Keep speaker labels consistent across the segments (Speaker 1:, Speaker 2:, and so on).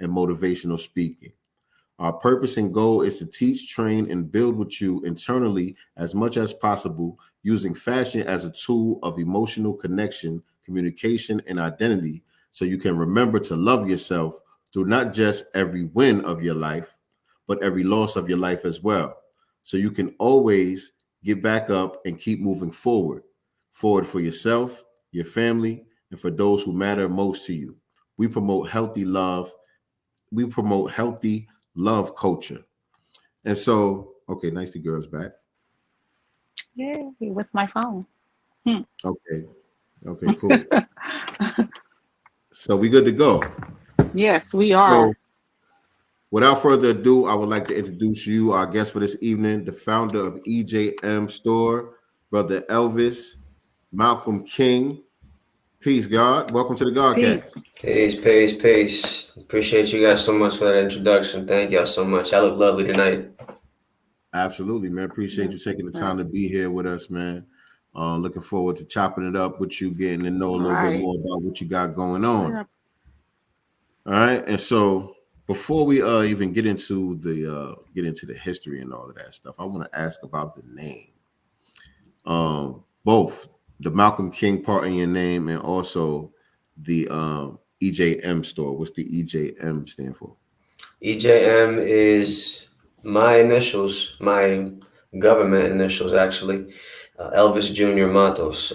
Speaker 1: and motivational speaking. Our purpose and goal is to teach, train, and build with you internally as much as possible, using fashion as a tool of emotional connection, communication, and identity, so you can remember to love yourself through not just every win of your life, but every loss of your life as well. So you can always get back up and keep moving forward for yourself, your family, and for those who matter most to you. We promote healthy love. We promote healthy love culture. And so, okay, nice the girls back.
Speaker 2: Yeah, with my phone.
Speaker 1: Okay, cool. So we good to go.
Speaker 2: Yes, we
Speaker 1: So
Speaker 2: are.
Speaker 1: without further ado, I would like to introduce you, our guest for this evening, the founder of EJM Store, Brother Elvis Malcolm King. Peace, God. Welcome to the
Speaker 2: Peace.
Speaker 1: Godcast.
Speaker 3: Peace. Appreciate you guys so much for that introduction. Thank y'all so much. I look lovely tonight.
Speaker 1: Absolutely, man. Appreciate you taking the time to be here with us, man. Looking forward to chopping it up with you, getting to know a little bit more about what you got going on.
Speaker 2: Yeah.
Speaker 1: All right, and so before we even get into the history and all of that stuff, I want to ask about the name. Both the Malcolm King part in your name and also the EJM store. What's the EJM stand for?
Speaker 3: EJM is my initials, my government initials, actually. Elvis Jr. Matos.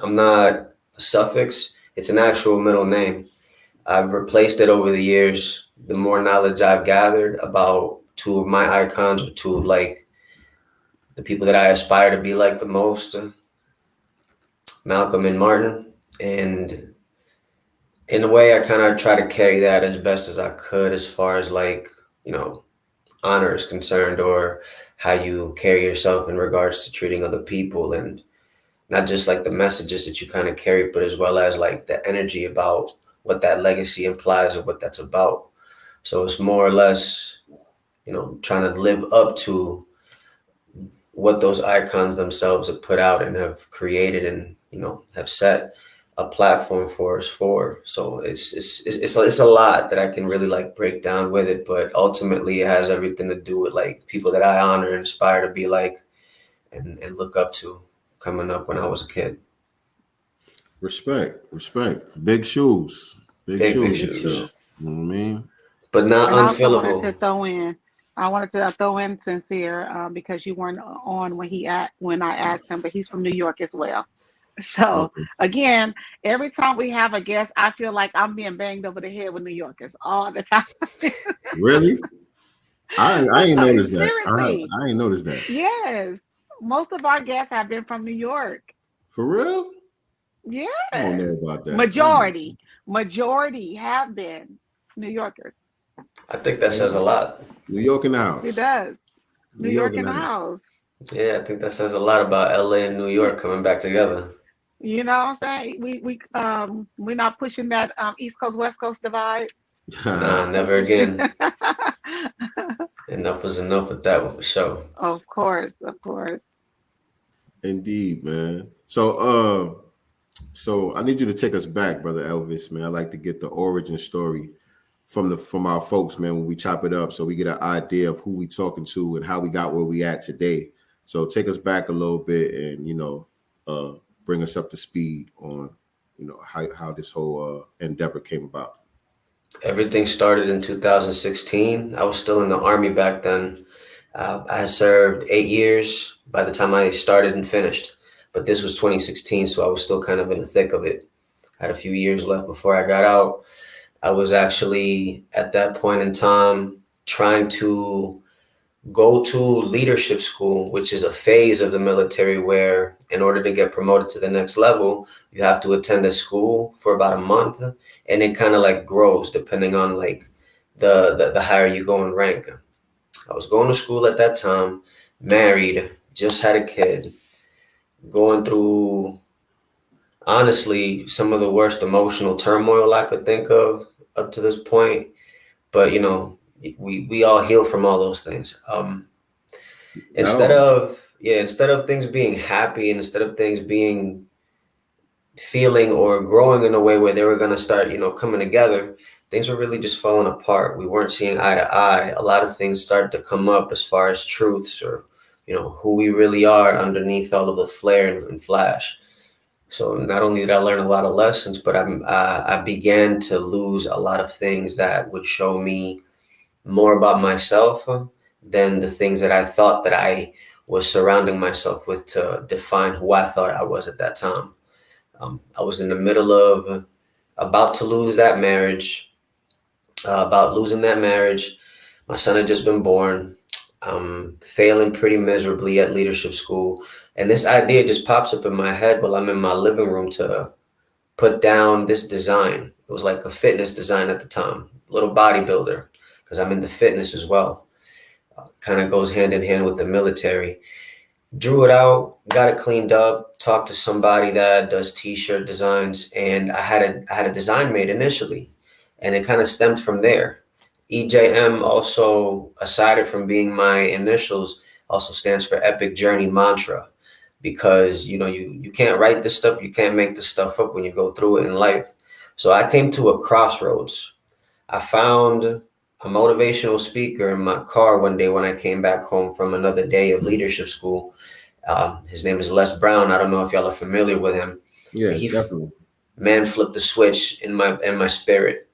Speaker 3: I'm not a suffix. It's an actual middle name. I've replaced it over the years. The more knowledge I've gathered about two of my icons, or two of like the people that I aspire to be like the most, Malcolm and Martin. And in a way, I kind of try to carry that as best as I could, as far as like, honor is concerned, or how you carry yourself in regards to treating other people, and not just like the messages that you kind of carry, but as well as like the energy about what that legacy implies or what that's about. So it's more or less, trying to live up to what those icons themselves have put out and have created and, have set a platform for us for. So it's a lot that I can really like break down with it, but ultimately it has everything to do with like people that I honor and aspire to be like and look up to coming up when I was a kid.
Speaker 1: Respect. Big shoes. Big shoes. You know what I mean?
Speaker 3: But not
Speaker 2: And
Speaker 3: unfillable.
Speaker 2: I wanted to throw in Sincere because you weren't on when I asked him, but he's from New York as well. So again, every time we have a guest, I feel like I'm being banged over the head with New Yorkers all the time.
Speaker 1: Really? I ain't noticed that.
Speaker 2: Seriously.
Speaker 1: I ain't noticed that.
Speaker 2: Yes. Most of our guests have been from New York.
Speaker 1: For real?
Speaker 2: Yeah.
Speaker 1: I don't know about that.
Speaker 2: Majority have been New Yorkers.
Speaker 3: I think that says a lot.
Speaker 1: New York in the house.
Speaker 2: It does. New York in the house.
Speaker 3: Yeah, I think that says a lot about LA and New York coming back together.
Speaker 2: You know what I'm saying? We're not pushing that East Coast West Coast divide.
Speaker 3: Nah, never again. Enough was enough with that one for sure.
Speaker 2: Of course.
Speaker 1: Indeed, man. So I need you to take us back, Brother Elvis, man. I like to get the origin story from our folks, man, when we chop it up, so we get an idea of who we talking to and how we got where we at today. So take us back a little bit and bring us up to speed on how this whole endeavor came about.
Speaker 3: Everything started in 2016. I was still in the Army back then. I had served 8 years by the time I started and finished, but this was 2016, so I was still kind of in the thick of it. I had a few years left before I got out. I was actually at that point in time trying to go to leadership school, which is a phase of the military where in order to get promoted to the next level, you have to attend a school for about a month, and it kind of like grows depending on like the higher you go in rank. I was going to school at that time, married, just had a kid, going through honestly some of the worst emotional turmoil I could think of up to this point. But we all heal from all those things. Instead of things being happy, and instead of things being feeling or growing in a way where they were going to start, coming together, things were really just falling apart. We weren't seeing eye to eye. A lot of things started to come up as far as truths, or, who we really are underneath all of the flare and flash. So not only did I learn a lot of lessons, but I began to lose a lot of things that would show me more about myself than the things that I thought that I was surrounding myself with to define who I thought I was at that time. I was in the middle of about to lose that marriage, about losing that marriage. My son had just been born. Failing pretty miserably at leadership school. And this idea just pops up in my head while I'm in my living room to put down this design. It was like a fitness design at the time, little bodybuilder, because I'm into fitness as well. Kind of goes hand in hand with the military. Drew it out, got it cleaned up, talked to somebody that does t-shirt designs, and I had a design made initially, and it kind of stemmed from there. EJM also, aside from being my initials, also stands for Epic Journey Mantra, because you can't write this stuff, you can't make this stuff up when you go through it in life. So I came to a crossroads. I found a motivational speaker in my car one day when I came back home from another day of leadership school. His name is Les Brown. I don't know if y'all are familiar with him.
Speaker 1: Yeah, definitely.
Speaker 3: Man flipped the switch in my spirit.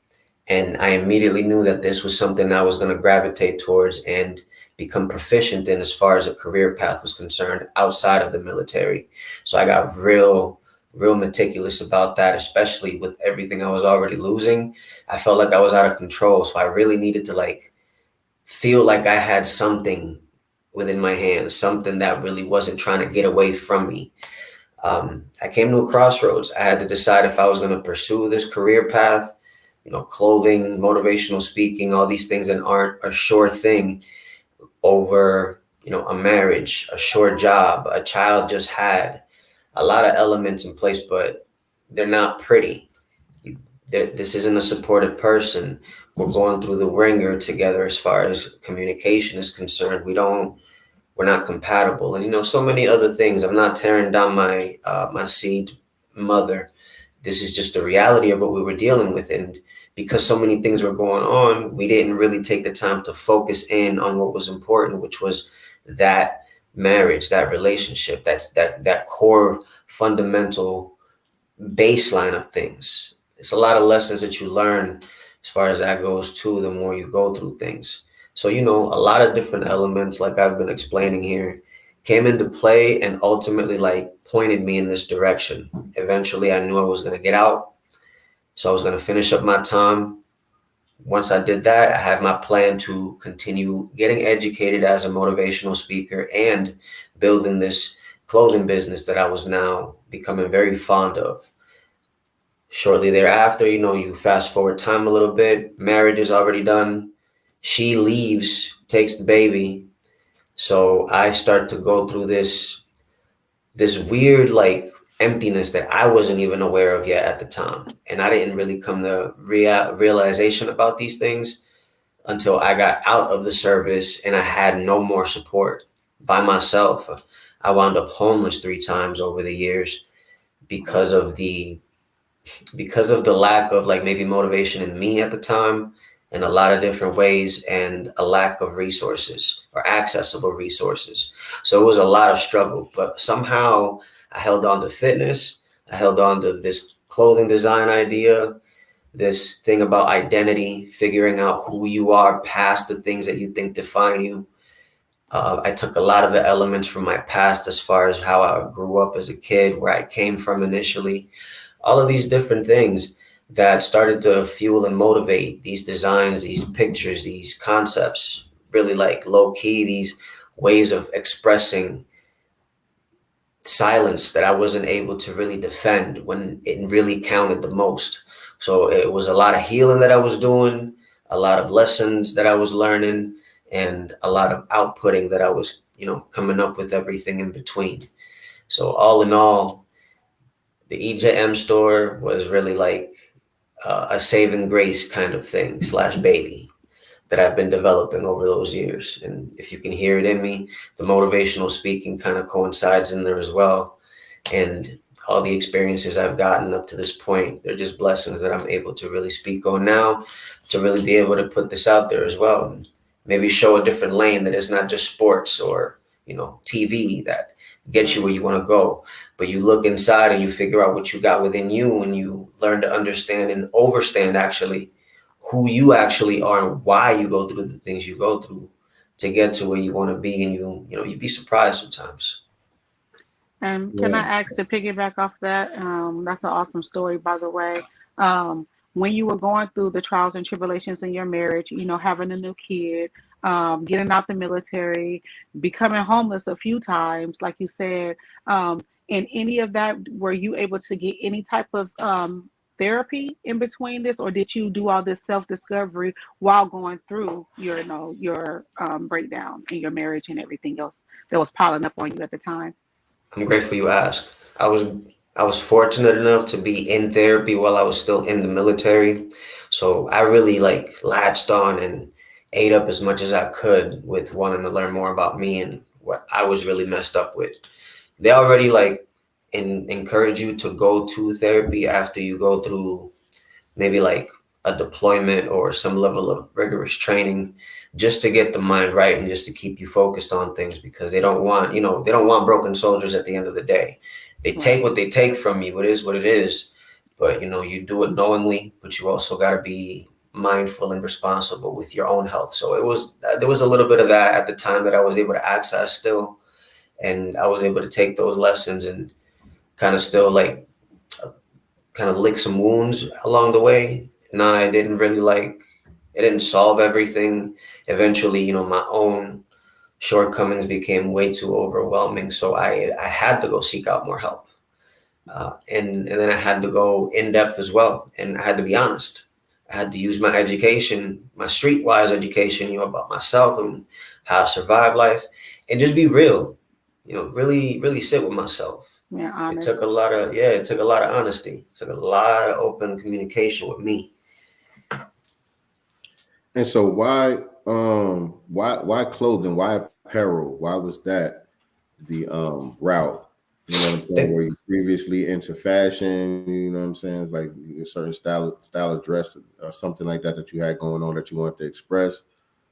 Speaker 3: And I immediately knew that this was something I was going to gravitate towards and become proficient in as far as a career path was concerned outside of the military. So I got real meticulous about that, especially with everything I was already losing. I felt like I was out of control. So I really needed to feel like I had something within my hands, something that really wasn't trying to get away from me. I came to a crossroads. I had to decide if I was going to pursue this career path, clothing, motivational speaking, all these things that aren't a sure thing, over, a marriage, a sure job, a child just had, a lot of elements in place, but they're not pretty. This isn't a supportive person. We're going through the ringer together as far as communication is concerned. We're not compatible, and so many other things. I'm not tearing down my seed mother. This is just the reality of what we were dealing with, and because so many things were going on, we didn't really take the time to focus in on what was important, which was that marriage, that relationship, that core fundamental baseline of things. It's a lot of lessons that you learn as far as that goes too, the more you go through things. So, a lot of different elements, like I've been explaining here, came into play and ultimately pointed me in this direction. Eventually, I knew I was going to get out. So I was going to finish up my time. Once I did that, I had my plan to continue getting educated as a motivational speaker and building this clothing business that I was now becoming very fond of. Shortly thereafter, you fast forward time a little bit, marriage is already done. She leaves, takes the baby. So I start to go through this weird, emptiness that I wasn't even aware of yet at the time. And I didn't really come to realization about these things until I got out of the service and I had no more support by myself. I wound up homeless 3 times over the years because of the lack of maybe motivation in me at the time, in a lot of different ways, and a lack of resources or accessible resources. So it was a lot of struggle, but somehow I held on to fitness. I held on to this clothing design idea, this thing about identity, figuring out who you are past the things that you think define you. I took a lot of the elements from my past as far as how I grew up as a kid, where I came from initially, all of these different things that started to fuel and motivate these designs, these pictures, these concepts, really low key, these ways of expressing silence that I wasn't able to really defend when it really counted the most. So it was a lot of healing that I was doing, a lot of lessons that I was learning, and a lot of outputting that I was, coming up with everything in between. So all in all, the EJM store was really a saving grace kind of thing / baby that I've been developing over those years. And if you can hear it in me, the motivational speaking kind of coincides in there as well. And all the experiences I've gotten up to this point, they're just blessings that I'm able to really speak on now, to really be able to put this out there as well. And maybe show a different lane that is not just sports or, TV that gets you where you want to go. But you look inside and you figure out what you got within you, and you learn to understand and overstand actually who you actually are and why you go through the things you go through to get to where you want to be. And you'd be surprised sometimes.
Speaker 4: And can I ask to piggyback off that? That's an awesome story, by the way. When you were going through the trials and tribulations in your marriage, having a new kid, getting out the military, becoming homeless a few times, like you said, in any of that, were you able to get any type of therapy in between this, or did you do all this self-discovery while going through your breakdown in your marriage and everything else that was piling up on you at the time?
Speaker 3: I'm grateful you asked. I was fortunate enough to be in therapy while I was still in the military. So I really latched on and ate up as much as I could with wanting to learn more about me and what I was really messed up with. They already encourage you to go to therapy after you go through maybe a deployment or some level of rigorous training, just to get the mind right and just to keep you focused on things, because they don't want broken soldiers at the end of the day. They take what they take from you. It is what it is. But you do it knowingly, but you also got to be mindful and responsible with your own health. So there was a little bit of that at the time that I was able to access still, and I was able to take those lessons and kind of still lick some wounds along the way. No, I didn't really it didn't solve everything. Eventually, my own shortcomings became way too overwhelming. So I had to go seek out more help. And then I had to go in depth as well. And I had to be honest. I had to use my education, my streetwise education, about myself and how I survive life, and just be real, really, really sit with myself.
Speaker 4: Yeah, honest.
Speaker 3: It took a lot of honesty. It took a lot of open communication with me.
Speaker 1: And so why clothing? Why apparel? Why was that the route? You know what I'm saying? Were you previously into fashion? You know what I'm saying? It's like a certain style of dress or something like that you had going on that you wanted to express.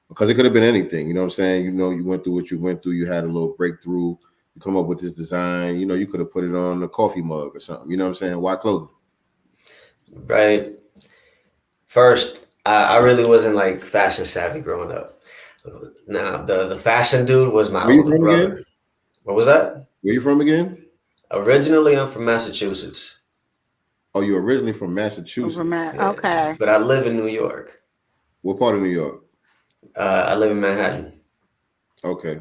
Speaker 1: Because it could have been anything. You know what I'm saying? You went through what you went through. You had a little breakthrough. You come up with this design. You could have put it on a coffee mug or something. You know what I'm saying? Why clothing?
Speaker 3: Right. First, I really wasn't fashion savvy growing up. Now, the fashion dude was my older brother. Again? What was that?
Speaker 1: Where you from again?
Speaker 3: Originally, I'm from Massachusetts.
Speaker 1: Oh, you're originally from Massachusetts?
Speaker 4: Okay.
Speaker 3: But I live in New York.
Speaker 1: What part of New York?
Speaker 3: I live in Manhattan.
Speaker 1: Okay.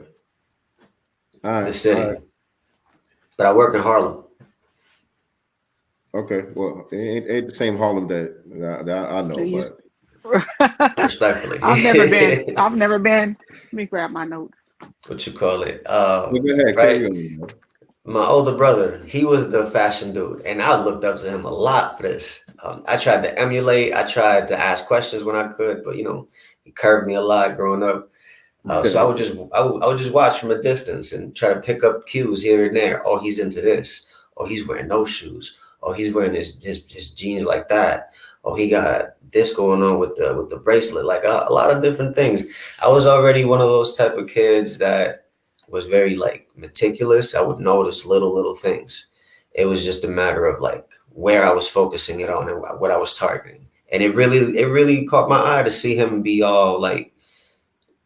Speaker 1: All right.
Speaker 3: The city.
Speaker 1: All right.
Speaker 3: But I work in Harlem.
Speaker 1: Okay. Well, it ain't the same Harlem that I know, but
Speaker 3: respectfully.
Speaker 4: I've never been. Let me grab my notes.
Speaker 3: What you call it?
Speaker 1: Go ahead,
Speaker 3: right? My older brother, he was the fashion dude, and I looked up to him a lot for this. I tried to emulate. I tried to ask questions when I could, but he curved me a lot growing up. So I would just watch from a distance and try to pick up cues here and there. Oh, he's into this. Oh, he's wearing those shoes. Oh, he's wearing his jeans like that. Oh, he got this going on with the bracelet. A lot of different things. I was already one of those type of kids that was very meticulous. I would notice little things. It was just a matter of where I was focusing it on and what I was targeting. And it really caught my eye to see him be all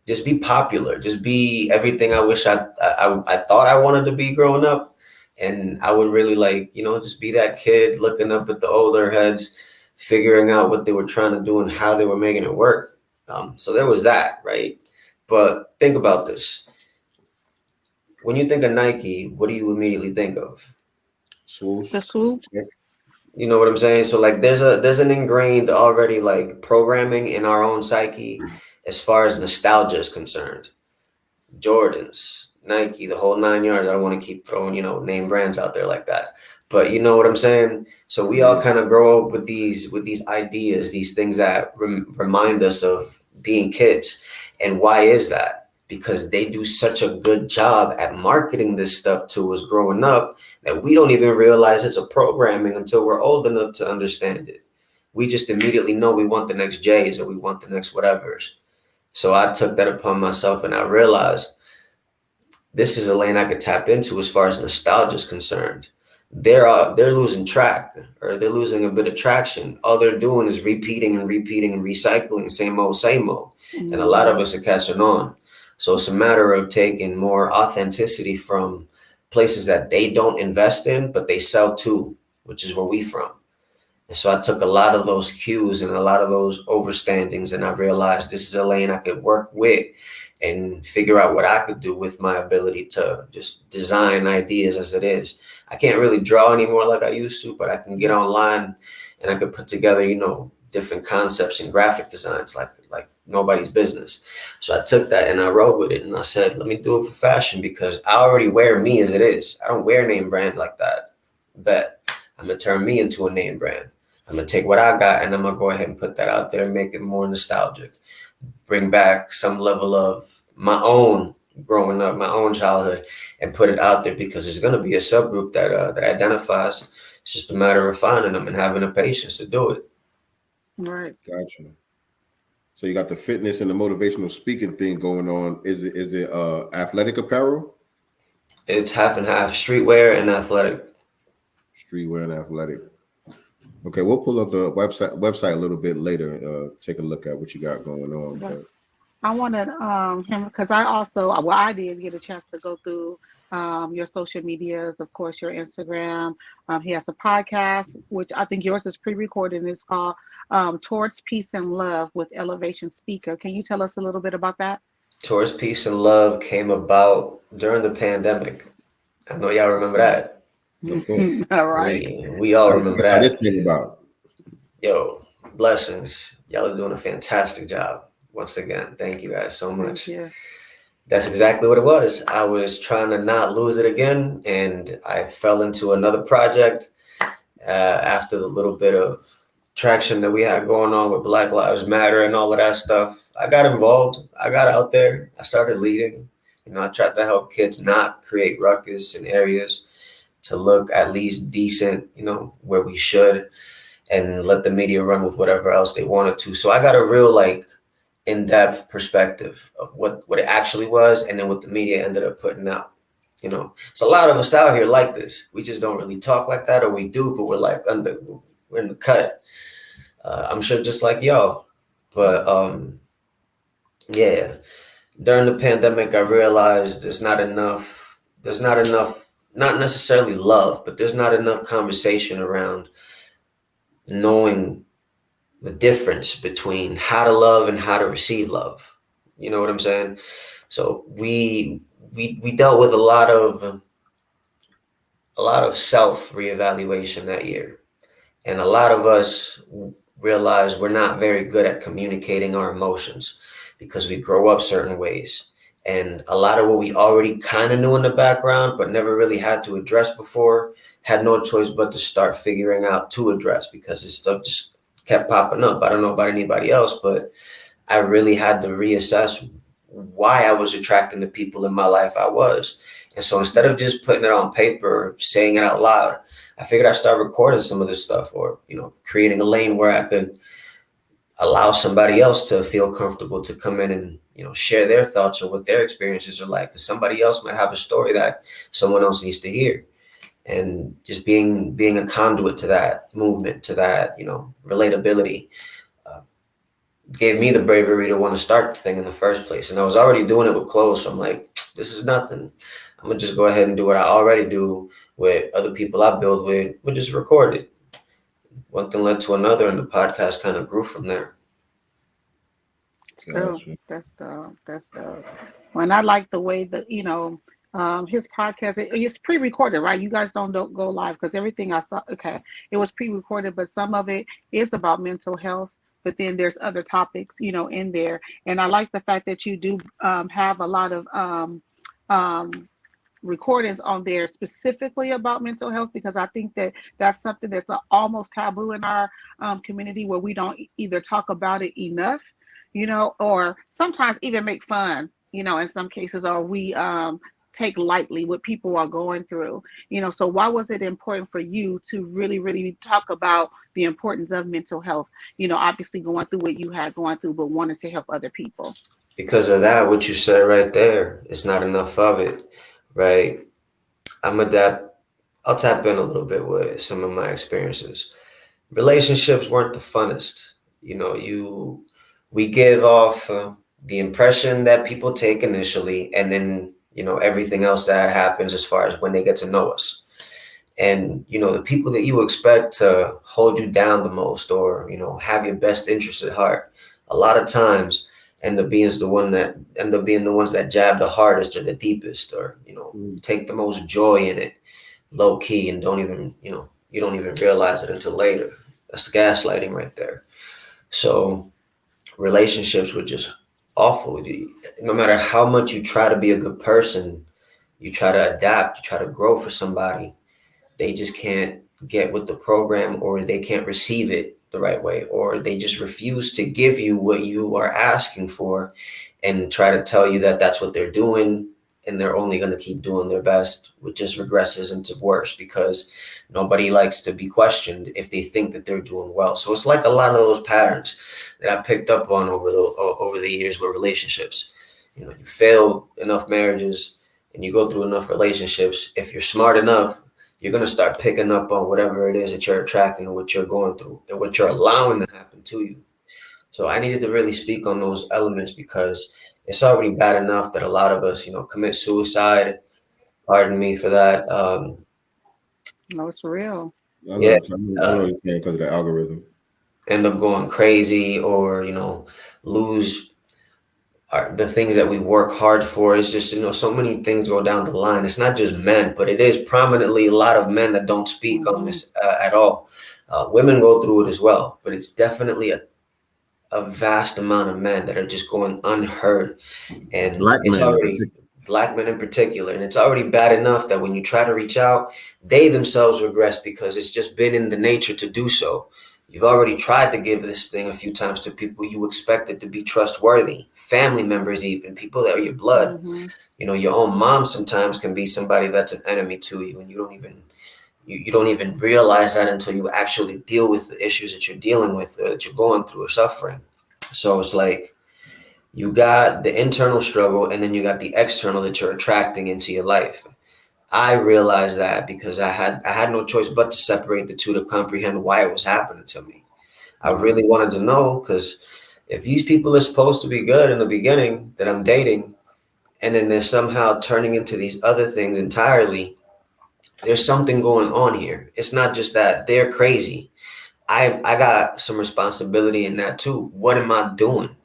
Speaker 3: just be popular, just be everything I wish I thought I wanted to be growing up. And I would really just be that kid looking up at the older heads, figuring out what they were trying to do and how they were making it work. So there was that, right? But think about this. When you think of Nike, what do you immediately think of?
Speaker 1: Swoosh.
Speaker 4: The swoop.
Speaker 3: You know what I'm saying? So there's an ingrained already programming in our own psyche as far as nostalgia is concerned. Jordans, Nike, the whole 9 yards. I don't want to keep throwing, name brands out there like that. But you know what I'm saying? So we all kind of grow up with these ideas, these things that remind us of being kids. And why is that? because they do such a good job at marketing this stuff to us growing up that we don't even realize it's a programming until we're old enough to understand it. We just immediately know we want the next J's or we want the next whatevers. So I took that upon myself, and I realized this is a lane I could tap into as far as nostalgia is concerned. They're losing track, or they're losing a bit of traction. All they're doing is repeating and recycling, same old, same old. And a lot of us are catching on. So it's a matter of taking more authenticity from places that they don't invest in, but they sell to, which is where we from. And so I took a lot of those cues and a lot of those overstandings, and I realized this is a lane I could work with and figure out what I could do with my ability to just design ideas as it is. I can't really draw anymore like I used to, but I can get online and I could put together, different concepts and graphic designs like nobody's business. So I took that and I rode with it, and I said, let me do it for fashion, because I already wear me as it is. I don't wear name brand like that. Bet I'm gonna turn me into a name brand. I'm gonna take what I got and I'm gonna go ahead and put that out there and make it more nostalgic. Bring back some level of my own growing up, my own childhood, and put it out there, because there's gonna be a subgroup that identifies. It's just a matter of finding them and having the patience to do it.
Speaker 4: Right.
Speaker 1: Gotcha. So you got the fitness and the motivational speaking thing going on. Is it athletic apparel?
Speaker 3: It's half and half, streetwear and athletic.
Speaker 1: Streetwear and athletic. Okay, we'll pull up the website a little bit later. Take a look at what you got going on. But
Speaker 4: I wanted him, because I did get a chance to go through your social medias, of course, your Instagram. He has a podcast, which I think yours is pre-recorded, and it's called Towards Peace and Love with Elevation Speaker. Can you tell us a little bit about that?
Speaker 3: Towards Peace and Love came about during the pandemic. I know y'all remember that.
Speaker 1: Of course.
Speaker 4: All right.
Speaker 3: We all remember that.
Speaker 1: That's what this came about.
Speaker 3: Yo, blessings. Y'all are doing a fantastic job. Once again, thank you guys so much. That's exactly what it was. I was trying to not lose it again, and I fell into another project after the little bit of traction that we had going on with Black Lives Matter and all of that stuff. I got involved. I got out there. I started leading. I tried to help kids not create ruckus in areas, to look at least decent, where we should, and let the media run with whatever else they wanted to. So I got a real in-depth perspective of what it actually was, and then what the media ended up putting out. So a lot of us out here like this. We just don't really talk like that, or we do, but we're in the cut. I'm sure just like y'all. But yeah, during the pandemic, I realized there's not enough, not necessarily love, but there's not enough conversation around knowing the difference between how to love and how to receive love. You know what I'm saying? So we dealt with a lot of self reevaluation that year. And a lot of us realize we're not very good at communicating our emotions, because we grow up certain ways. And a lot of what we already kind of knew in the background, but never really had to address before, had no choice but to start figuring out to address, because this stuff just kept popping up. I don't know about anybody else, but I really had to reassess why I was attracting the people in my life I was. And so instead of just putting it on paper or saying it out loud, I figured I'd start recording some of this stuff, or, creating a lane where I could allow somebody else to feel comfortable to come in and, share their thoughts or what their experiences are like, because somebody else might have a story that someone else needs to hear. And just being a conduit to that movement, to that, relatability, gave me the bravery to want to start the thing in the first place. And I was already doing it with clothes. So I'm like, this is nothing. I'm going to just go ahead and do what I already do with other people I build with. We'll just record it. One thing led to another, and the podcast kind of grew from there.
Speaker 4: Gotcha. That's dope. When I like the way that, his podcast, it's pre-recorded, right? You guys don't go live, because everything I saw, it was pre-recorded, but some of it is about mental health. But then there's other topics, in there. And I like the fact that you do have a lot of recordings on there specifically about mental health, because I think that that's something that's almost taboo in our community, where we don't either talk about it enough, or sometimes even make fun in some cases, or we take lightly what people are going through. So why was it important for you to really, really talk about the importance of mental health? Obviously going through what you had going through, but wanted to help other people.
Speaker 3: Because of that, what you said right there, it's not enough of it, right? I'm adapt. I'll tap in a little bit with some of my experiences. Relationships weren't the funnest. We give off the impression that people take initially, and then everything else that happens as far as when they get to know us. And the people that you expect to hold you down the most, or have your best interest at heart, a lot of times end up being the ones that jab the hardest or the deepest, or take the most joy in it, low key, and don't even you don't even realize it until later. That's gaslighting right there. So relationships were just awful. No matter how much you try to be a good person, you try to adapt, you try to grow for somebody, they just can't get with the program, or they can't receive it the right way, or they just refuse to give you what you are asking for, and try to tell you that that's what they're doing, and they're only going to keep doing their best, which just regresses into worse, because nobody likes to be questioned if they think that they're doing well. So it's like a lot of those patterns that I picked up on over the years with relationships. You fail enough marriages and you go through enough relationships, if you're smart enough, you're going to start picking up on whatever it is that you're attracting and what you're going through and what you're allowing to happen to you. So I needed to really speak on those elements, because it's already bad enough that a lot of us, commit suicide. Pardon me for that.
Speaker 4: No, it's real.
Speaker 1: I know what you're saying, because of the algorithm.
Speaker 3: End up going crazy, or lose the things that we work hard for. It's just so many things go down the line. It's not just men, but it is prominently a lot of men that don't speak on this at all. Women go through it as well, but it's definitely a vast amount of men that are just going unheard, and black men in particular. And it's already bad enough that when you try to reach out, they themselves regress, because it's just been in the nature to do so. You've already tried to give this thing a few times to people you expected to be trustworthy, family members, even people that are your blood. Your own mom sometimes can be somebody that's an enemy to you, and you don't even realize that until you actually deal with the issues that you're dealing with, or that you're going through or suffering. So it's like you got the internal struggle, and then you got the external that you're attracting into your life. I realized that because I had no choice but to separate the two to comprehend why it was happening to me. I really wanted to know, because if these people are supposed to be good in the beginning that I'm dating, and then they're somehow turning into these other things entirely, there's something going on here. It's not just that they're crazy. I got some responsibility in that too. What am I doing?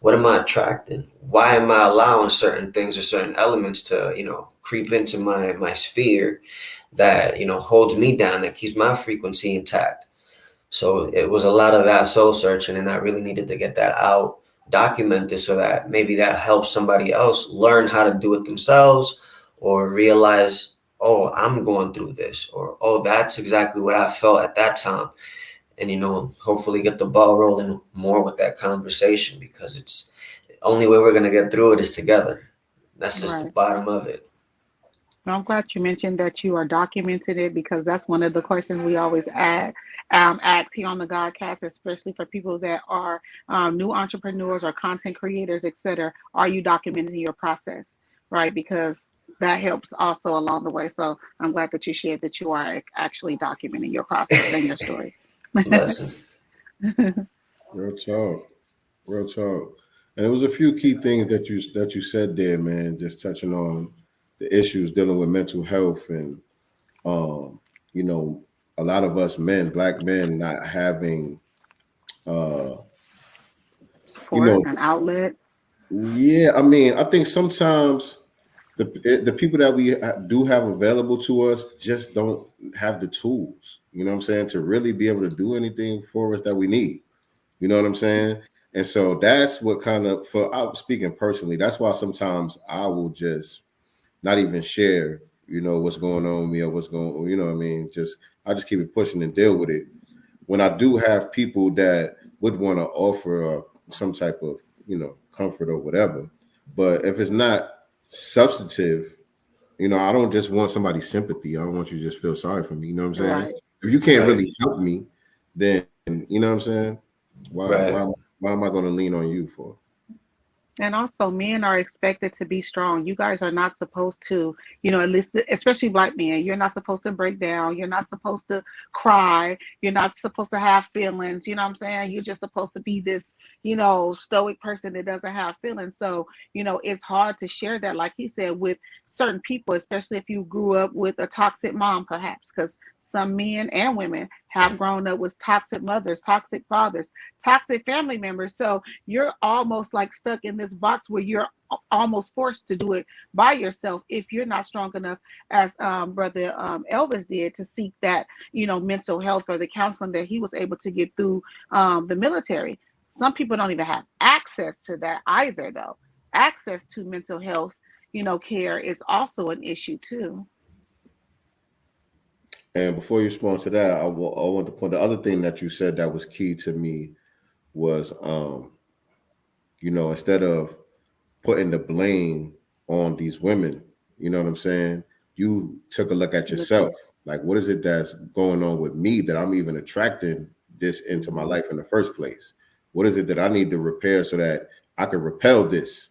Speaker 3: What am I attracting? Why am I allowing certain things or certain elements to, creep into my sphere that, holds me down, that keeps my frequency intact? So it was a lot of that soul searching, and I really needed to get that out, document this, so that maybe that helps somebody else learn how to do it themselves, or realize, oh, I'm going through this, or, oh, that's exactly what I felt at that time. And, hopefully get the ball rolling more with that conversation, because it's the only way we're going to get through it is together. That's just the bottom of it.
Speaker 4: I'm glad you mentioned that you are documenting it, because that's one of the questions we always ask here on the Godcast, especially for people that are new entrepreneurs or content creators, etc. Are you documenting your process, right? Because that helps also along the way. So I'm glad that you shared that you are actually documenting your process and your story.
Speaker 3: Blessings.
Speaker 1: Real talk. And there was a few key things that you said there, man, just touching on the issues dealing with mental health, and a lot of us men, black men, not having
Speaker 4: support, an outlet.
Speaker 1: Yeah, I mean, I think sometimes the people that we do have available to us just don't have the tools, you know what I'm saying, to really be able to do anything for us that we need. You know what I'm saying? And so that's what kind of, I'm speaking personally, that's why sometimes I will just not even share, what's going on with me, or what's going on, you know what I mean? I just keep it pushing and deal with it. When I do have people that would want to offer some type of, comfort or whatever, But if it's not substantive, you know, I don't just want somebody's sympathy. I don't want you to just feel sorry for me. You know what I'm saying?
Speaker 4: Right.
Speaker 1: If you can't
Speaker 3: Right.
Speaker 1: really help me, then you know what I'm saying? Why
Speaker 3: Right.
Speaker 1: why am I going to lean on you for?
Speaker 4: And also, men are expected to be strong. You guys are not supposed to, you know, at least, especially black men, you're not supposed to break down. You're not supposed to cry. You're not supposed to have feelings. You know what I'm saying? You're just supposed to be this, you know, stoic person that doesn't have feelings. So, you know, it's hard to share that, like he said, with certain people, especially if you grew up with a toxic mom, perhaps, because some men and women have grown up with toxic mothers, toxic fathers, toxic family members. So, you're almost like stuck in this box where you're almost forced to do it by yourself if you're not strong enough, as brother Elvis did, to seek that, you know, mental health or the counseling that he was able to get through the military. Some people don't even have access to that either, though. Access to mental health, you know, care is also an issue too.
Speaker 1: And before you respond to that, I want to point the other thing that you said that was key to me was, you know, instead of putting the blame on these women, you know what I'm saying? You took a look at yourself. Like, what is it that's going on with me that I'm even attracting this into my life in the first place? What is it that I need to repair so that I can repel this?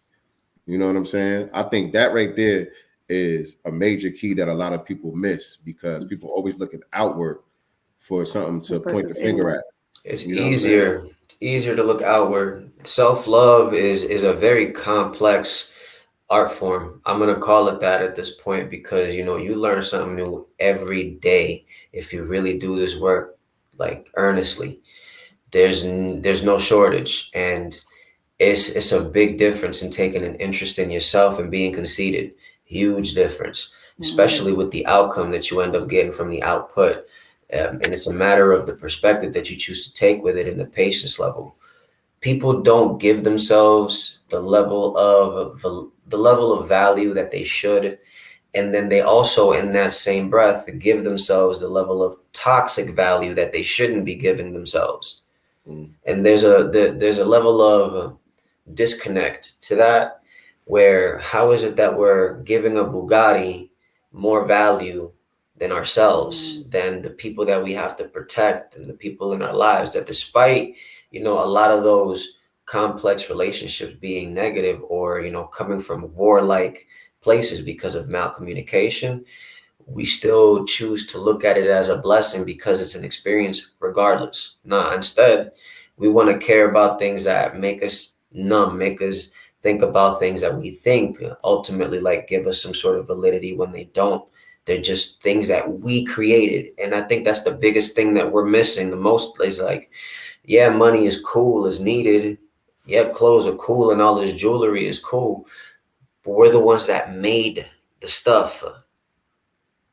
Speaker 1: You know what I'm saying? I think that right there is a major key that a lot of people miss because people always looking outward for something to point the finger at.
Speaker 3: It's
Speaker 1: You know what I'm saying?
Speaker 3: easier to look outward. Self-love is a very complex art form. I'm gonna call it that at this point because you know you learn something new every day if you really do this work like earnestly. There's no shortage, and it's a big difference in taking an interest in yourself and being conceited. Huge difference, especially with the outcome that you end up getting from the output. And it's a matter of the perspective that you choose to take with it and the patience level. People don't give themselves the level of value that they should, and then they also, in that same breath, give themselves the level of toxic value that they shouldn't be giving themselves. And there's a level of disconnect to that, where how is it that we're giving a Bugatti more value than ourselves, than the people that we have to protect and the people in our lives, that despite, you know, a lot of those complex relationships being negative or, you know, coming from warlike places because of malcommunication, we still choose to look at it as a blessing because it's an experience regardless. Nah, instead, we want to care about things that make us numb, make us think about things that we think ultimately like give us some sort of validity when they don't. They're just things that we created. And I think that's the biggest thing that we're missing the most is like, yeah, money is cool, is needed. Yeah, clothes are cool and all this jewelry is cool. But we're the ones that made the stuff.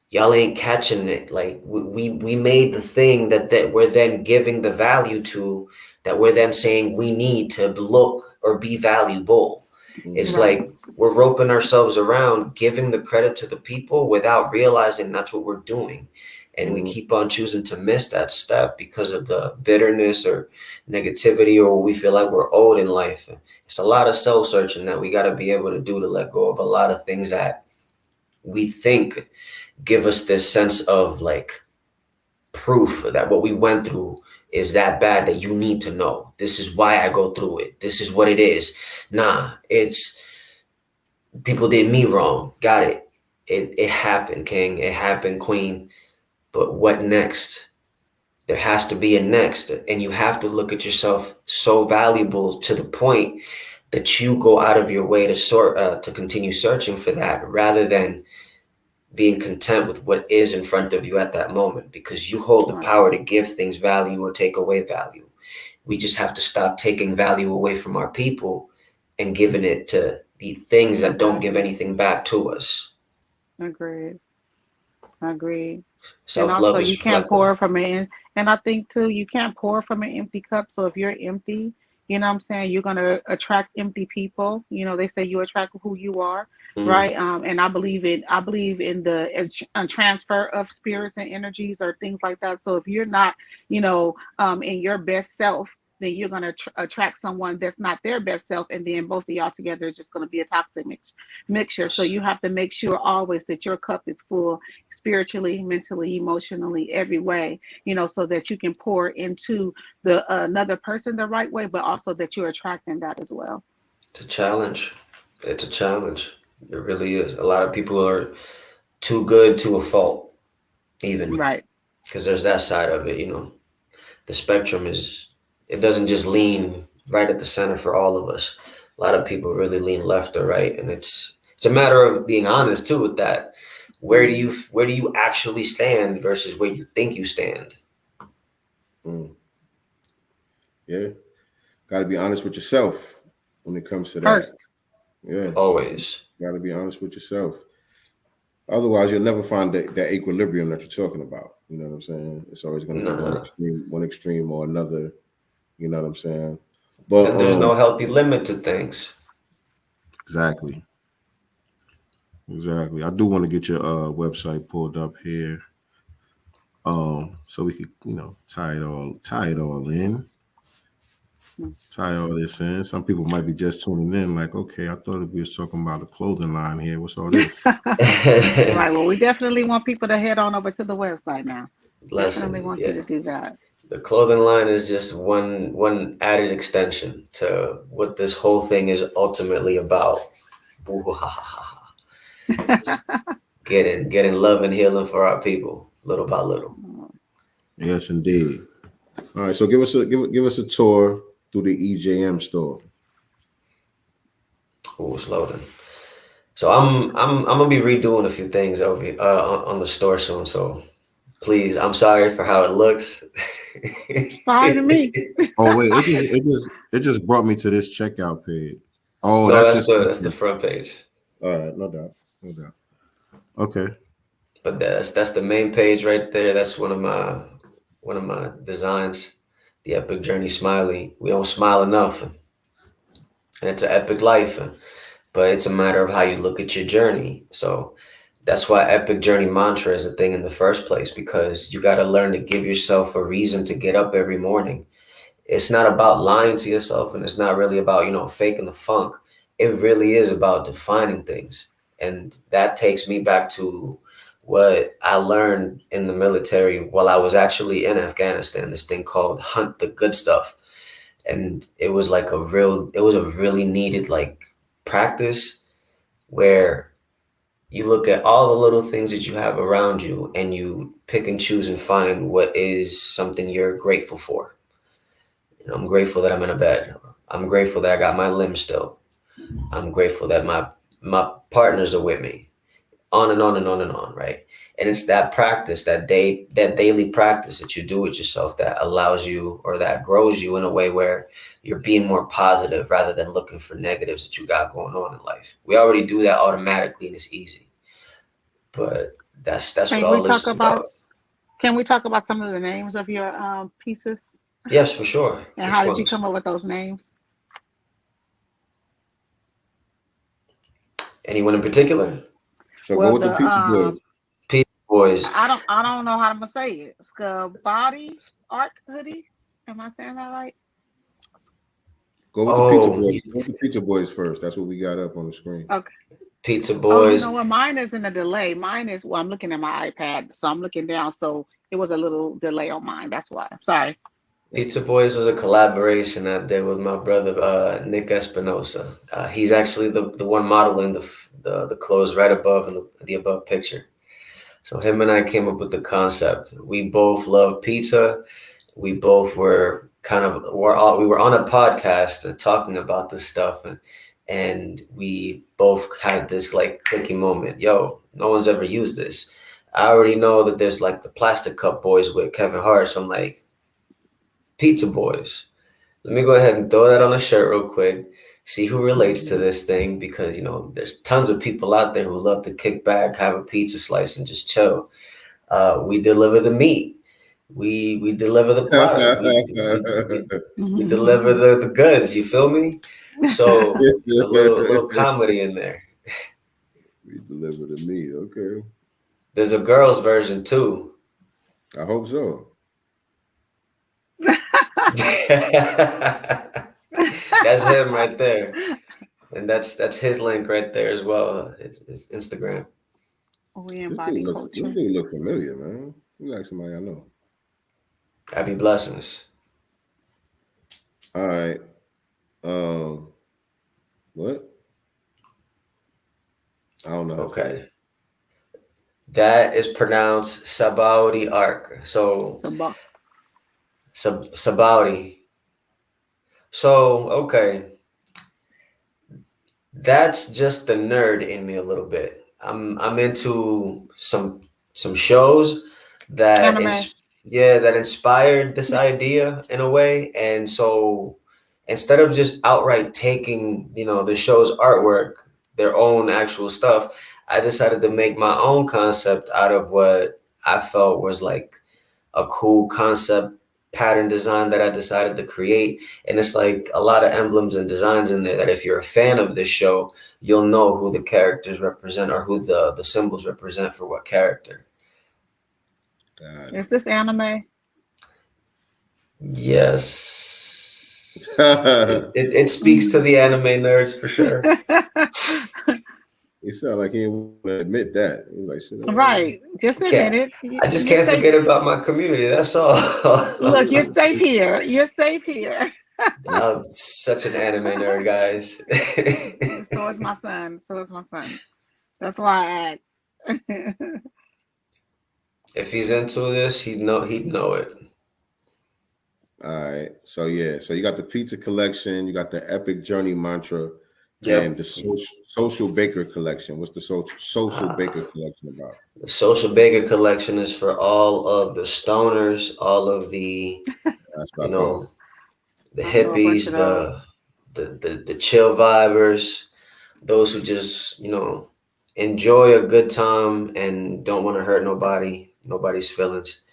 Speaker 3: Y'all ain't catching it. Like we made the thing that we're then giving the value to, that we're then saying we need to look or be valuable. It's
Speaker 4: Right.
Speaker 3: like we're roping ourselves around, giving the credit to the people without realizing that's what we're doing. And we keep on choosing to miss that step because of the bitterness or negativity, or we feel like we're owed in life. It's a lot of soul searching that we got to be able to do to let go of a lot of things that we think give us this sense of like proof that what we went through is that bad that you need to know. This is why I go through it. This is what it is. Nah, it's people did me wrong. Got it. It happened, King. It happened, Queen. But what next? There has to be a next. And you have to look at yourself so valuable to the point that you go out of your way to continue searching for that rather than being content with what is in front of you at that moment, because you hold the power to give things value or take away value. We just have to stop taking value away from our people and giving it to the things that don't give anything back to us.
Speaker 4: Agreed. Agreed. And
Speaker 3: Self-love
Speaker 4: also,
Speaker 3: is
Speaker 4: you can't
Speaker 3: reflective.
Speaker 4: pour from an, and I think too, you can't pour from an empty cup. So if you're empty, you know what I'm saying, you're gonna attract empty people. You know, they say you attract who you are, right? And I believe in the transfer of spirits and energies or things like that. So if you're not, you know, in your best self, then you're going to attract someone that's not their best self. And then both of y'all together is just going to be a toxic mixture. So you have to make sure always that your cup is full spiritually, mentally, emotionally, every way, so that you can pour into the another person the right way, but also that you're attracting that as well.
Speaker 3: It's a challenge. It's a challenge. It really is. A lot of people are too good to a fault, even.
Speaker 4: Right.
Speaker 3: Because there's that side of it, The spectrum it doesn't just lean right at the center for all of us. A lot of people really lean left or right. And it's a matter of being honest too with that. Where do you actually stand versus where you think you stand?
Speaker 1: Yeah. Got to be honest with yourself when it comes to that.
Speaker 4: First.
Speaker 1: Yeah.
Speaker 3: Always.
Speaker 1: Got to be honest with yourself. Otherwise, you'll never find that equilibrium that you're talking about. You know what I'm saying? It's always going to be one extreme or another. You know what I'm saying? But
Speaker 3: and there's no healthy limit to things.
Speaker 1: Exactly. I do want to get your website pulled up here, so we could, tie it all in. Tie all this in. Some people might be just tuning in, like, okay, I thought we was talking about a clothing line here. What's all this?
Speaker 4: Right. Well, we definitely want people to head on over to the website now. Definitely want you to do that.
Speaker 3: The clothing line is just one added extension to what this whole thing is ultimately about. Getting love and healing for our people, little by little.
Speaker 1: Yes, indeed. All right, so give us a tour through the EJM store.
Speaker 3: Oh, it's loading. So I'm gonna be redoing a few things over on the store soon. So please, I'm sorry for how it looks.
Speaker 4: It's fine to me.
Speaker 1: Oh wait, it just brought me to this checkout page. Oh,
Speaker 3: no, that's the front page.
Speaker 1: All right, no doubt. Okay.
Speaker 3: But that's the main page right there. That's one of my designs, the Epic Journey Smiley. We don't smile enough, and it's an epic life, but it's a matter of how you look at your journey. So that's why Epic Journey Mantra is a thing in the first place, because you got to learn to give yourself a reason to get up every morning. It's not about lying to yourself, and it's not really about, faking the funk. It really is about defining things. And that takes me back to what I learned in the military while I was actually in Afghanistan, this thing called Hunt the Good Stuff. And it was a really needed practice where you look at all the little things that you have around you and you pick and choose and find what is something you're grateful for. I'm grateful that I'm in a bed. I'm grateful that I got my limbs still. I'm grateful that my partners are with me. On and on and on and on, right? And it's that practice, that daily practice that you do with yourself that allows you, or that grows you in a way where you're being more positive rather than looking for negatives that you got going on in life. We already do that automatically and it's easy. But that's what all this is about.
Speaker 4: Can we talk about some of the names of your pieces?
Speaker 3: Yes, for sure.
Speaker 4: And how did you come up with those names?
Speaker 3: Anyone in particular?
Speaker 1: So go with the Pizza Boys.
Speaker 3: Pizza Boys.
Speaker 4: I don't know how I'm gonna say it. Body Art Hoodie. Am I saying that right?
Speaker 1: Go with the Pizza Boys. Go with the Pizza Boys first. That's what we got up on the screen.
Speaker 4: Okay.
Speaker 3: Pizza Boys.
Speaker 4: You know what? Mine is in a delay. I'm looking at my iPad, so I'm looking down. So it was a little delay on mine. That's why. I'm sorry.
Speaker 3: Pizza Boys was a collaboration I did with my brother Nick Espinosa. He's actually the one modeling the clothes right above in the above picture. So him and I came up with the concept. We both love pizza. We both were we were on a podcast talking about this stuff, and we both had this clicking moment. Yo, no one's ever used this. I already know that there's the Plastic Cup Boys with Kevin Hart. So I'm like, Pizza Boys. Let me go ahead and throw that on a shirt real quick. See who relates to this thing, because there's tons of people out there who love to kick back, have a pizza slice, and just chill. We deliver the meat. We deliver the product. we deliver the goods. You feel me? So a little comedy in there.
Speaker 1: We deliver the meat. Okay.
Speaker 3: There's a girl's version too.
Speaker 1: I hope so.
Speaker 3: That's him right there, and that's his link right there as well. His Instagram.
Speaker 4: We
Speaker 1: This
Speaker 4: embody
Speaker 1: this
Speaker 4: culture.
Speaker 1: dude look familiar, man. He like somebody I know.
Speaker 3: Happy blessings.
Speaker 1: All right. What? I don't know how to say it.
Speaker 3: Okay. That is pronounced Sabaudi Ark. So Sabaudi. So okay. That's just the nerd in me a little bit. I'm into some shows that
Speaker 4: Anime.
Speaker 3: that inspired this idea in a way. And so instead of just outright taking, the show's artwork, their own actual stuff, I decided to make my own concept out of what I felt was like a cool concept pattern design that I decided to create. And it's like a lot of emblems and designs in there that if you're a fan of this show, you'll know who the characters represent or who the symbols represent for what character.
Speaker 4: Is this anime?
Speaker 3: Yes. It speaks to the anime nerds for sure.
Speaker 1: He sounded like he didn't want to admit that. He was like, shit.
Speaker 4: Right. Just admit it.
Speaker 3: I just can't forget about my community. That's all.
Speaker 4: Look, you're safe here. You're safe here.
Speaker 3: I'm such an anime nerd, guys.
Speaker 4: So is my son. That's why I asked.
Speaker 3: If he's into this, he'd know it.
Speaker 1: All right. So yeah. So you got the pizza collection, you got the epic journey mantra,
Speaker 3: Yep.
Speaker 1: and the social baker collection. What's the social baker collection about?
Speaker 3: The social baker collection is for all of the stoners, all of the the hippies, the chill vibers, those who just enjoy a good time and don't want to hurt nobody's feelings.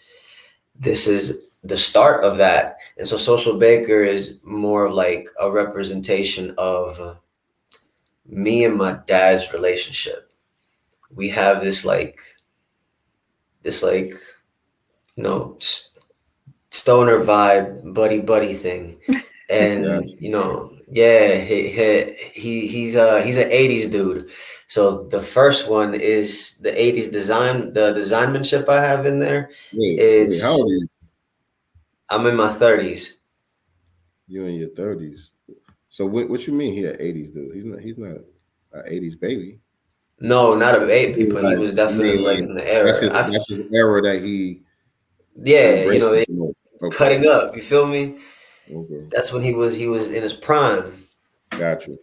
Speaker 3: This is the start of that. And so social baker is more of like a representation of me and my dad's relationship. We have this stoner vibe, buddy thing. And he's an 80s dude. So the first one is the 80s design, the designmanship I have in there.
Speaker 1: Wait, how old are you?
Speaker 3: I'm in my 30s.
Speaker 1: You're in your 30s. So what you mean he an 80s dude? He's not an 80s baby.
Speaker 3: No, not a baby, but he was definitely in the era.
Speaker 1: That's his era that he
Speaker 3: cutting up. You feel me?
Speaker 1: Okay.
Speaker 3: That's when he was in his prime.
Speaker 1: Gotcha.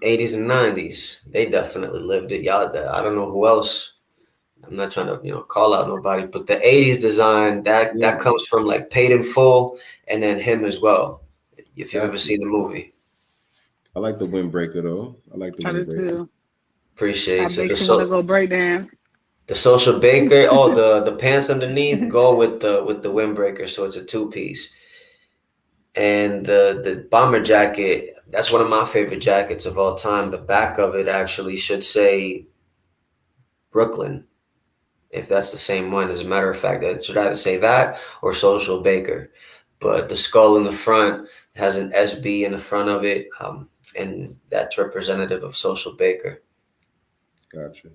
Speaker 3: 80s and 90s. They definitely lived it. Y'all, I don't know who else. I'm not trying to call out nobody, but the 80s design that comes from like Paid in Full and then him as well. If you've ever seen the movie.
Speaker 1: I like the windbreaker though. I like the windbreaker.
Speaker 4: Too.
Speaker 3: Appreciate it.
Speaker 4: I bet you want to go break dance.
Speaker 3: The social baker, the pants underneath go with the windbreaker, so it's a 2-piece. And the bomber jacket, that's one of my favorite jackets of all time. The back of it actually should say Brooklyn, if that's the same one. As a matter of fact, it should either say that or social baker. But the skull in the front has an SB in the front of it, and that's representative of social baker.
Speaker 1: Gotcha.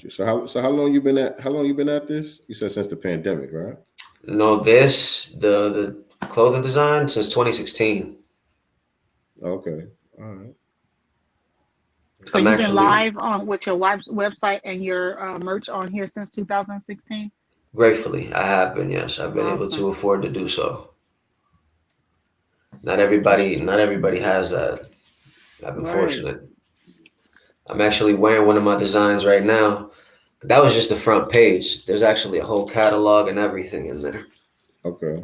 Speaker 1: So how long you been at this? You said since the pandemic, right?
Speaker 3: No, the clothing design since 2016.
Speaker 1: Okay. All right.
Speaker 4: So you've been live with your website and your merch on here since 2016?
Speaker 3: Gratefully, I have been. Yes, I've been able to afford to do so. Not everybody has that. I've been fortunate. I'm actually wearing one of my designs right now. That was just the front page. There's actually a whole catalog and everything in there.
Speaker 1: Okay.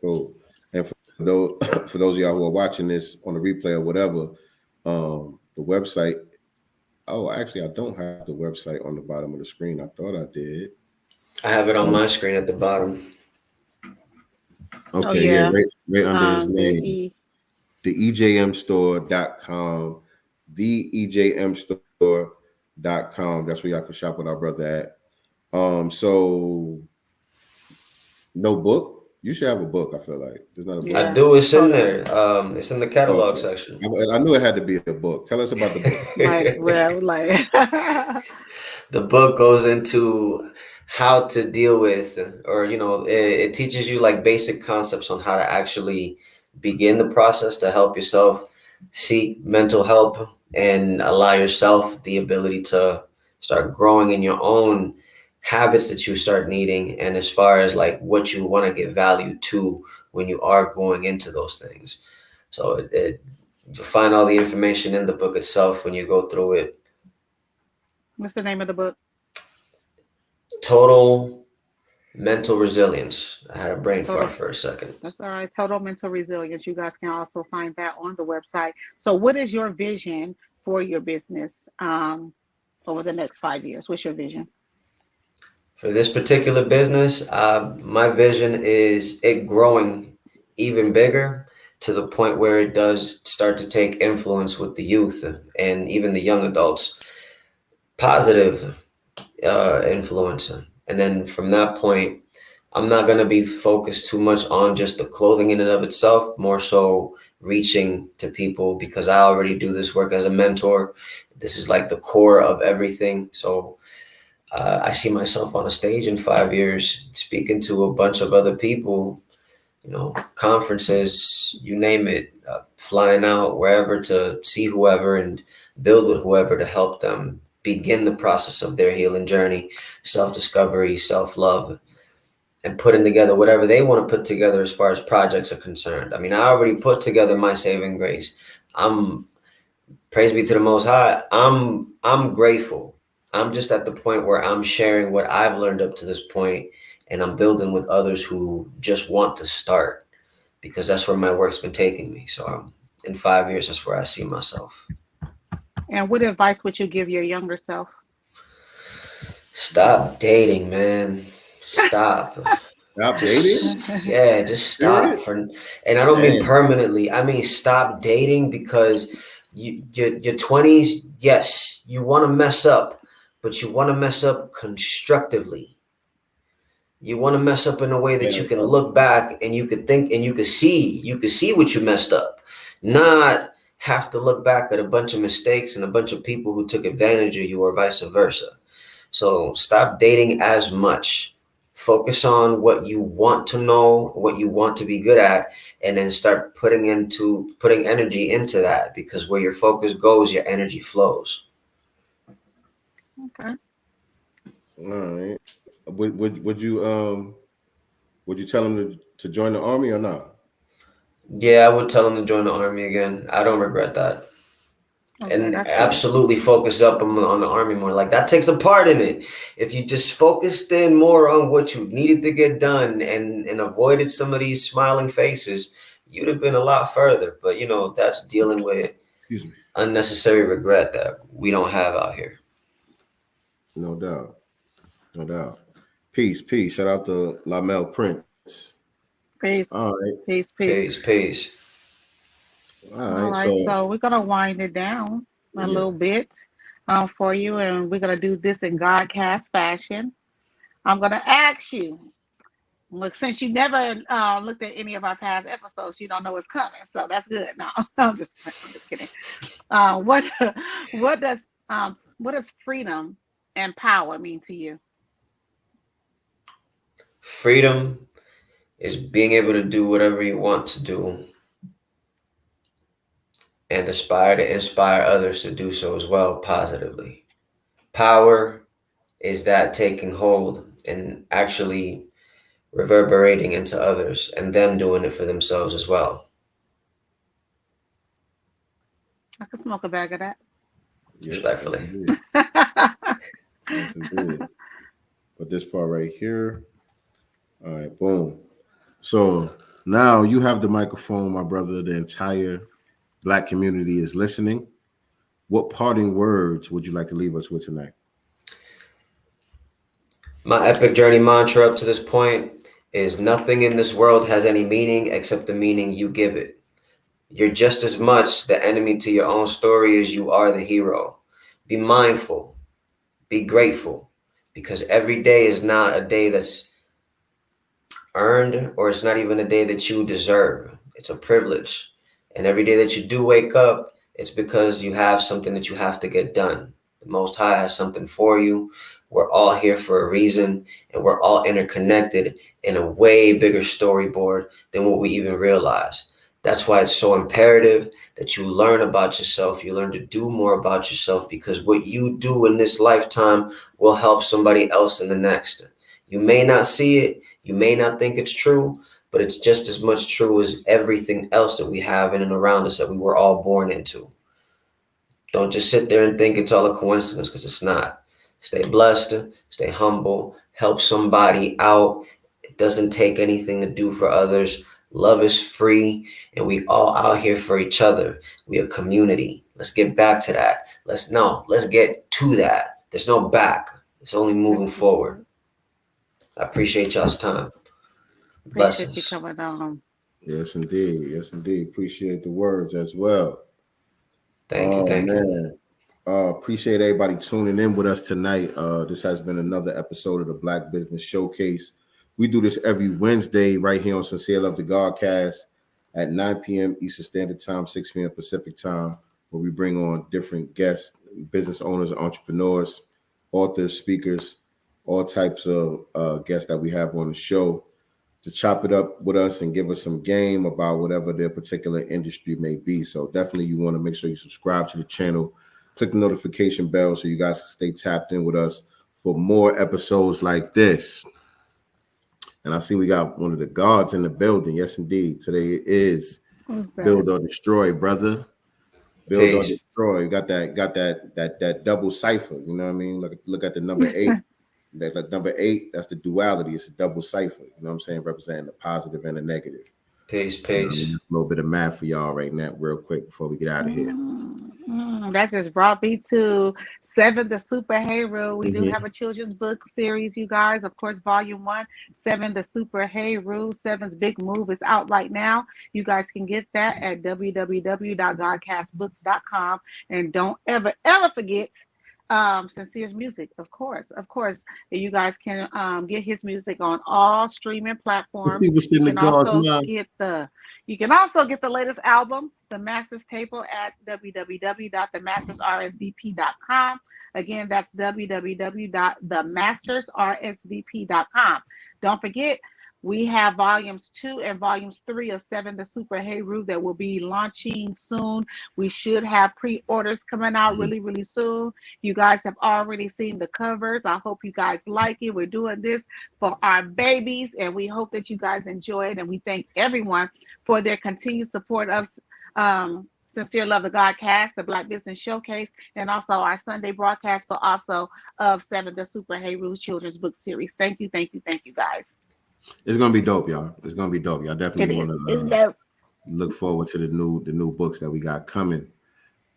Speaker 1: Cool. And for those of y'all who are watching this on the replay or whatever, the website. Oh, actually, I don't have the website on the bottom of the screen. I thought I did.
Speaker 3: I have it on my screen at the bottom.
Speaker 1: Okay, right under his name. The EJMstore.com. The EJMstore.com. That's where y'all can shop with our brother at. So No book. You should have a book. I feel like there's not a book.
Speaker 4: Yeah.
Speaker 3: I do. It's in
Speaker 4: Totally.
Speaker 3: there. It's in the catalog
Speaker 1: Okay.
Speaker 3: section.
Speaker 1: I knew it had to be a book. Tell us about the book.
Speaker 4: Like, well, like
Speaker 3: The book goes into how to deal with, or it teaches you like basic concepts on how to actually begin the process to help yourself seek mental help and allow yourself the ability to start growing in your own habits that you start needing, and as far as like what you want to give value to when you are going into those things. So you'll find all the information in the book itself when you go through it.
Speaker 4: what's the name of the book?
Speaker 3: Total Mental Resilience. I had a brain fart for a second.
Speaker 4: That's all right. Total Mental Resilience. You guys can also find that on the website. So what is your vision for your business over the next 5 years? What's your vision?
Speaker 3: For this particular business, my vision is it growing even bigger to the point where it does start to take influence with the youth and even the young adults. Positive influence. And then from that point, I'm not going to be focused too much on just the clothing in and of itself, more so reaching to people, because I already do this work as a mentor. This is like the core of everything. So I see myself on a stage in 5 years speaking to a bunch of other people, conferences, you name it, flying out wherever to see whoever and build with whoever to help them begin the process of their healing journey, self-discovery, self-love, and putting together whatever they want to put together as far as projects are concerned. I mean, I already put together my saving grace. Praise be to the Most High. I'm grateful. I'm just at the point where I'm sharing what I've learned up to this point, and I'm building with others who just want to start, because that's where my work's been taking me. So in 5 years, that's where I see myself.
Speaker 4: And what advice would you give your younger self?
Speaker 3: Stop dating, man. Stop.
Speaker 1: Stop dating?
Speaker 3: Yeah, just stop. And I don't mean permanently. I mean stop dating, because your 20s, yes, you want to mess up, but you want to mess up constructively. You want to mess up in a way that you can look back and you could think and you could see what you messed up, not have to look back at a bunch of mistakes and a bunch of people who took advantage of you or vice versa. So stop dating as much. Focus on what you want to know, what you want to be good at, and then start putting energy into that, because where your focus goes, your energy flows.
Speaker 4: Okay.
Speaker 1: All right. Would you tell him to join the army or not?
Speaker 3: Yeah, I would tell him to join the army again. I don't regret that. Okay, and absolutely focus up on the army more. Like that takes a part in it. If you just focused in more on what you needed to get done and avoided some of these smiling faces, you'd have been a lot further. But that's dealing with unnecessary regret that we don't have out here.
Speaker 1: No doubt. No doubt. Peace. Shout out to Lamel Prince.
Speaker 4: Peace.
Speaker 1: All right.
Speaker 3: Peace.
Speaker 1: All right.
Speaker 4: So we're gonna wind it down a little bit for you, and we're gonna do this in Godcast fashion. I'm gonna ask you, look, since you never looked at any of our past episodes, you don't know what's coming, so that's good. No, I'm just kidding. What does freedom and power mean to you?
Speaker 3: Freedom is being able to do whatever you want to do and aspire to inspire others to do so as well positively. Power is that taking hold and actually reverberating into others and them doing it for themselves as well.
Speaker 4: I could smoke a bag of that.
Speaker 3: Respectfully.
Speaker 1: Yes, indeed. But this part right here. All right, boom. So now you have the microphone, my brother. The entire Black community is listening. What parting words would you like to leave us with tonight?
Speaker 3: My epic journey mantra up to this point is nothing in this world has any meaning except the meaning you give it. You're just as much the enemy to your own story as you are the hero. Be mindful, be grateful, because every day is not a day that's earned, or it's not even a day that you deserve. It's a privilege. And every day that you do wake up, it's because you have something that you have to get done. The Most High has something for you. We're all here for a reason, and we're all interconnected in a way bigger storyboard than what we even realize. That's why it's so imperative that you learn about yourself. You learn to do more about yourself, because what you do in this lifetime will help somebody else in the next. You may not see it. You may not think it's true, but it's just as much true as everything else that we have in and around us that we were all born into. Don't just sit there and think it's all a coincidence, because it's not. Stay blessed, stay humble, help somebody out. It doesn't take anything to do for others. Love is free, and we all out here for each other. We a community. Let's get back to that. Let's get to that. There's no back. It's only moving forward. I appreciate y'all's time. Blessings.
Speaker 4: Appreciate you coming on.
Speaker 1: Yes, indeed. Yes, indeed. Appreciate the words as well.
Speaker 3: Thank you.
Speaker 1: Appreciate everybody tuning in with us tonight. This has been another episode of the Black Business Showcase. We do this every Wednesday right here on Sincere Love the Godcast at 9 p.m. Eastern Standard Time, 6 p.m. Pacific Time, where we bring on different guests, business owners, entrepreneurs, authors, speakers, all types of guests that we have on the show to chop it up with us and give us some game about whatever their particular industry may be. So definitely you want to make sure you subscribe to the channel, click the notification bell so you guys can stay tapped in with us for more episodes like this. And I see we got one of the guards in the building. Yes, indeed. Today is Build or Destroy, brother. Build or Destroy. You got that double cipher. You know what I mean? Look at the number 8. That number 8, that's the duality. It's a double cipher. You know what I'm saying? Representing the positive and the negative.
Speaker 3: Peace.
Speaker 1: A little bit of math for y'all right now, real quick, before we get out of here.
Speaker 4: That just brought me to 7, the Super Hero. We do have a children's book series, you guys. Of course, volume 1, 7, the Super Hero. 7's Big Move is out right now. You guys can get that at www.godcastbooks.com. And don't ever forget Sincere's music, of course. You guys can get his music on all streaming platforms. You can also get the latest album, The Masters Table, at www.themastersrsvp.com. Again, that's www.themastersrsvp.com. Don't forget, we have volumes 2 and volumes 3 of 7, the Super Hero, that will be launching soon. We should have pre-orders coming out really, really soon. You guys have already seen the covers. I hope you guys like it. We're doing this for our babies, and we hope that you guys enjoy it. And we thank everyone for their continued support of Sincere Love the Godcast, the Black Business Showcase, and also our Sunday broadcast, but also of 7, the Super Hero children's book series. Thank you, guys.
Speaker 1: It's gonna be dope, y'all. It's gonna be dope. Y'all definitely want to look forward to the new books that we got coming.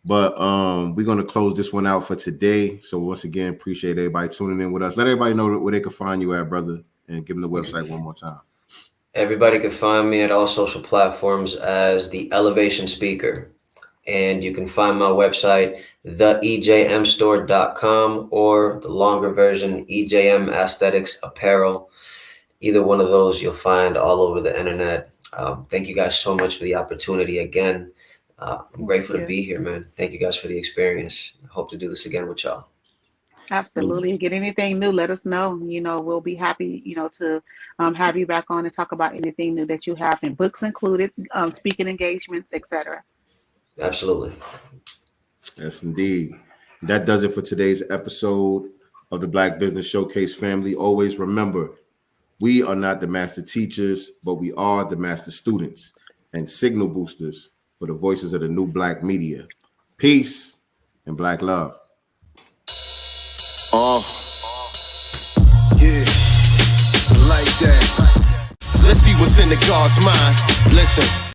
Speaker 1: But we're gonna close this one out for today. So once again, appreciate everybody tuning in with us. Let everybody know where they can find you at, brother, and give them the website one more time.
Speaker 3: Everybody can find me at all social platforms as the Elevation Speaker. And you can find my website, theejmstore.com, or the longer version, EJM Aesthetics Apparel. Either one of those you'll find all over the internet. Thank you guys so much for the opportunity again. I'm grateful to be here, man. Thank you guys for the experience. I hope to do this again with y'all.
Speaker 4: Absolutely. Get anything new, let us know. We'll be happy, to have you back on and talk about anything new that you have, and books included, speaking engagements, etc.
Speaker 3: Absolutely.
Speaker 1: Yes, indeed. That does it for today's episode of the Black Business Showcase family. Always remember, we are not the master teachers, but we are the master students and signal boosters for the voices of the new Black media. Peace and Black love.
Speaker 5: Yeah, like that. Let's see what's in the God's mind. Listen.